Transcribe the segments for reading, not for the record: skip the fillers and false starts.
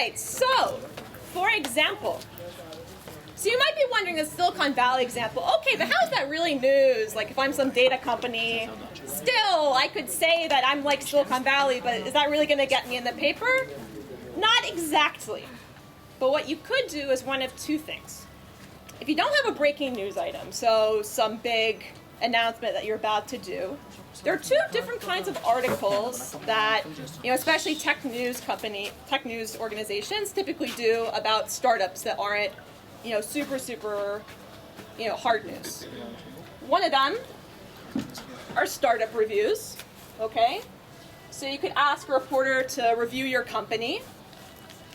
right, so, for example, so you might be wondering the Silicon Valley example, okay, but how is that really news? Like if I'm some data company, still I could say that I'm like Silicon Valley, but is that really gonna get me in the paper? Not exactly. But what you could do is one of two things. If you don't have a breaking news item, so some big announcement that you're about to do, there are two different kinds of articles that, especially tech news organizations typically do about startups that aren't, super, hard news. One of them are startup reviews, okay? So you could ask a reporter to review your company,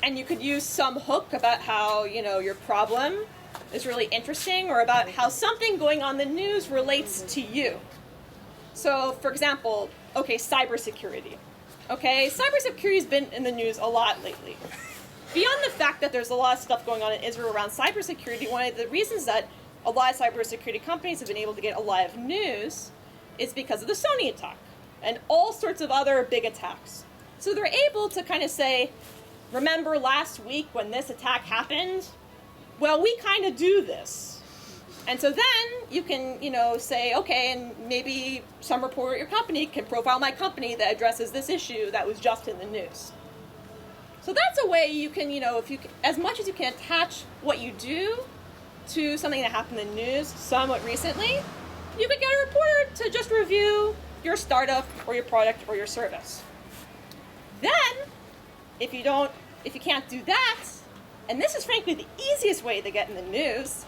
and you could use some hook about how, your problem is really interesting, or about how something going on in the news relates to you. So, for example, cybersecurity. Cybersecurity's been in the news a lot lately. Beyond the fact that there's a lot of stuff going on in Israel around cybersecurity, one of the reasons that a lot of cybersecurity companies have been able to get a lot of news is because of the Sony attack and all sorts of other big attacks. So they're able to kind of say, remember last week when this attack happened? Well, we kind of do this. And so then you can, say, okay, and maybe some reporter at your company can profile my company that addresses this issue that was just in the news. So that's a way you can, as much as you can attach what you do to something that happened in the news somewhat recently, you could get a reporter to just review your startup or your product or your service. Then, if you can't do that, and this is frankly the easiest way to get in the news,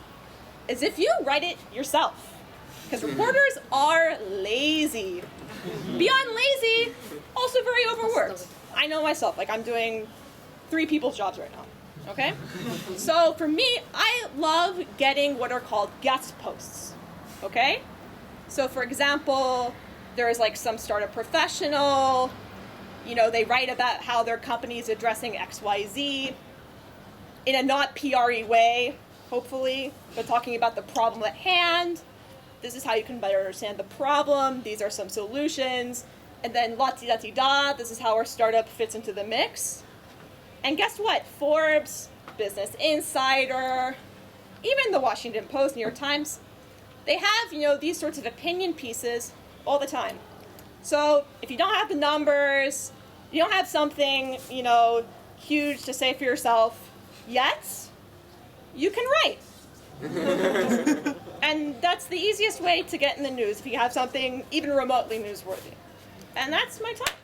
is if you write it yourself. Because reporters are lazy. Beyond lazy, also very overworked. I know myself, I'm doing 3 people's jobs right now, okay? So for me, I love getting what are called guest posts, okay? So for example, there's some startup professional, they write about how their company is addressing XYZ in a not PR-y way, hopefully, but talking about the problem at hand. This is how you can better understand the problem. These are some solutions. And then la-ti-da-ti-da, this is how our startup fits into the mix. And guess what? Forbes, Business Insider, even the Washington Post, New York Times, they have, these sorts of opinion pieces all the time. So if you don't have the numbers, you don't have something, huge to say for yourself yet, you can write. And that's the easiest way to get in the news if you have something even remotely newsworthy. And that's my talk.